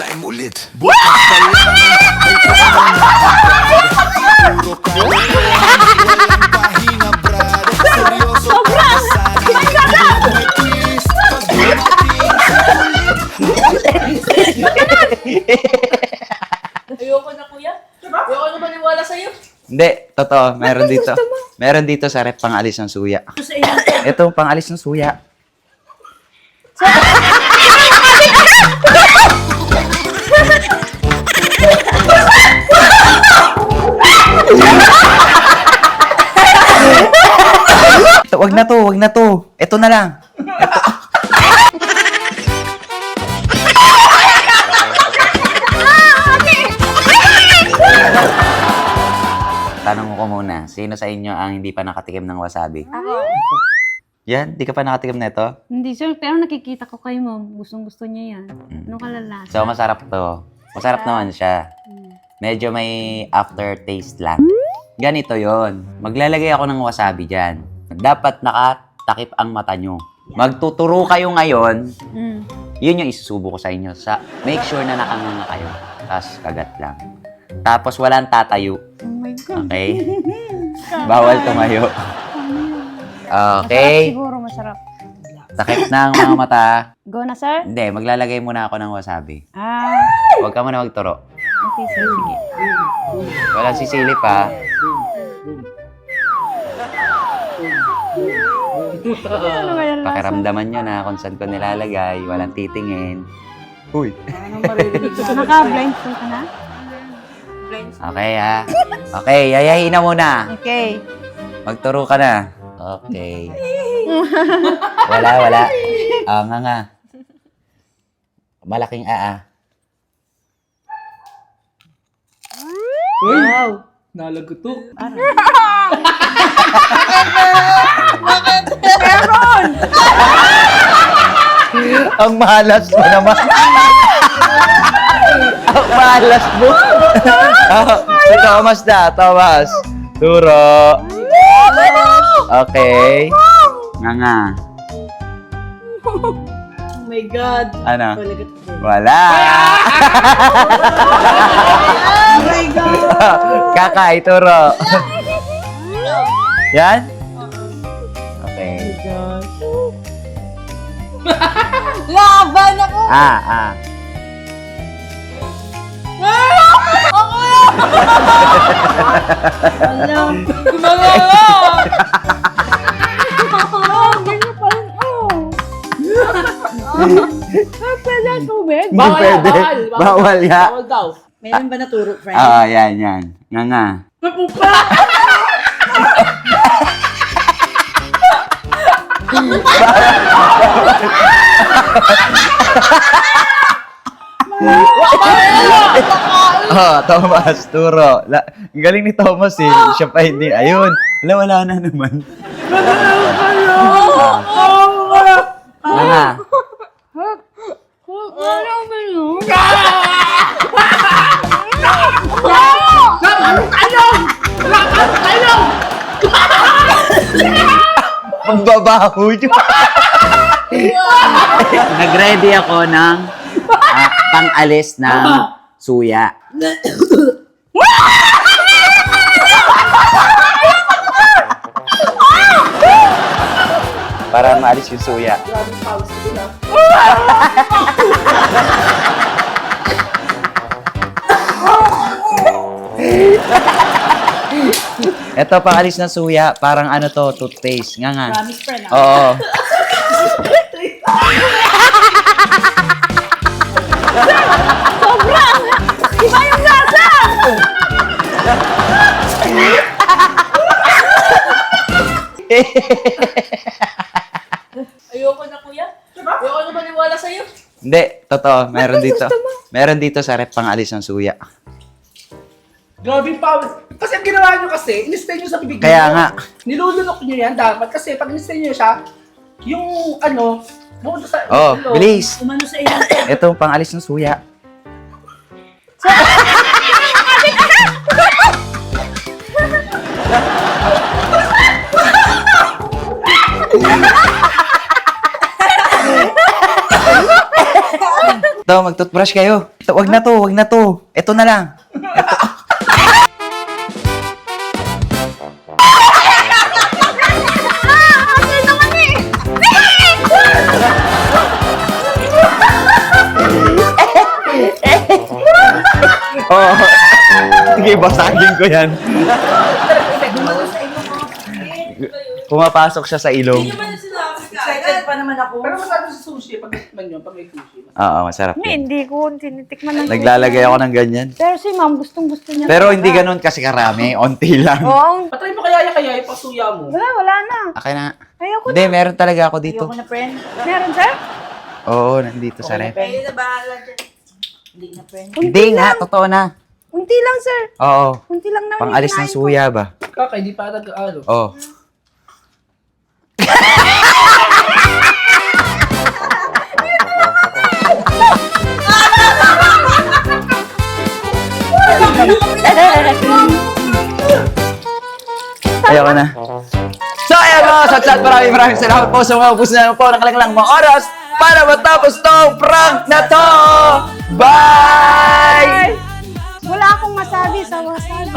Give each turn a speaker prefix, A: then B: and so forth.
A: time ulit.
B: Ayoko na, kuya. Ayoko na maniwala sa'yo.
C: Hindi, totoo. Meron dito. Meron dito sa rep pang-alis ng suya.
B: Ito sa iyo.
C: Ito, pang-alis ng suya. Wag na to, wag na to. Ito na lang. Tanong ko muna, sino sa inyo ang hindi pa nakatikim ng wasabi?
D: Ako.
C: Yan, di ka pa nakatikim na ito?
D: Hindi, sir. Pero nakikita ko kayo, ma'am. Gustong-gusto niya yan. Anong kalalasa?
C: So, masarap to. Masarap naman siya. Medyo may aftertaste lang. Ganito yon. Maglalagay ako ng wasabi dyan. Dapat nakatakip ang mata nyo. Magtuturo kayo ngayon. Yun yung isusubo ko sa inyo. Make sure na nakanganga kayo. Tapos kagat lang. Tapos walang tatayo.
D: Oh my God.
C: Okay? Bawal tumayo.
D: Masarap
C: Okay.
D: siguro, masarap.
C: Takip na ang mga mata.
D: Go na, sir?
C: Hindi, maglalagay muna ako ng wasabi. Huwag ka muna magturo.
D: Okay, sir. Sige.
C: Walang sisilip ha.
D: Ano kaya lasa?
C: Pakiramdaman nyo na kung saan ko nilalagay. Walang titingin. Uy.
D: Naka-blindfold ka na?
C: Okay ha. Okay, yayahin na muna.
D: Okay.
C: Magturo ka na. Okay. Wala. Nga. Malaking aa.
B: Wow. Nalaguto.
C: Ang malas mo naman. Ang malas mo. Si Thomas na. Thomas. Turo. Okay. Nga.
B: Oh my God.
C: Ano?
B: Nalaguto.
C: Wala.
B: Oh my God.
C: Kakay, turo. Yan? Okay.
B: Laban ako.
C: Ah.
B: Alam. Gumagala.
D: Ganyan pa rin. Pwede tubig?
C: Hindi pwede. Bawal ya.
B: Bawal daw. Meron ba naturo, friend?
C: Yan. Nga.
B: Napupa.
C: Thomas, turo. Ang galing ni Thomas eh. Siya pa hindi. Ayun. Wala na naman. Nga.
D: Ano ba yun?
C: Pagbabaho yun. Nag-ready ako ng pang-alis ng suya. Para maalis yung suya. Ito, pang-alis ng suya. Parang ano to, toothpaste. Nga.
B: Promise, friend.
C: Oo.
D: Iba yung lasa!
B: Ayoko na, kuya. Ayoko na maniwala sa'yo.
C: Hindi, totoo. Meron dito. Meron dito sa rep pang-alis ng suya.
E: Grabe power. Kasi ang ginawa nyo kasi, in-stay nyo sa bibig
C: Kaya
E: nyo.
C: nga.
E: Nilulunok nyo yan dapat. Kasi pag in-stay nyo siya, yung ano, bukod sa...
C: Oh, bilis.
B: Umano sa iyo.
C: Ito, pang-alis ng suya. Ito, mag-toothbrush kayo. Ito, wag na to, wag na to. Ito na lang. Oo. Sige, basagin ko yan. Pumapasok siya sa ilong.
B: Hindi naman sinabi ka. Excited pa naman ako.
E: Pero masarap sa sushi pag tikman nyo, pag may sushi.
C: Oo, masarap
D: Hindi,
C: yun.
D: hindi ko tinitikman ng
C: Naglalagay ako ng ganyan.
D: Pero si ma'am, gustong-gusto niya.
C: Pero hindi ganun kasi karami. Onti lang.
D: Oo.
E: Patry mo kaya yung pasuya mo.
D: Wala na.
C: Akin na.
D: Ayoko
C: Hindi, meron talaga ako dito.
B: Ayoko na, friend.
D: Meron, sir?
C: Oo, nandito sa ref.
B: Kayo na bahala dyan. Hindi na, friend.
C: Hindi nga, totoo na.
D: Kunti lang, sir.
C: Oo.
D: Kunti lang naman.
C: Pang-alis ng suya ba?
E: Kaka, hindi pa ano.
C: Oo. Ayoko na. So, ayan mga satsat, maraming salamat po sa mga ubus na po ng lang mga oras para matapos tong prank na to! Bye!
D: Wala akong masabi sa wasabi.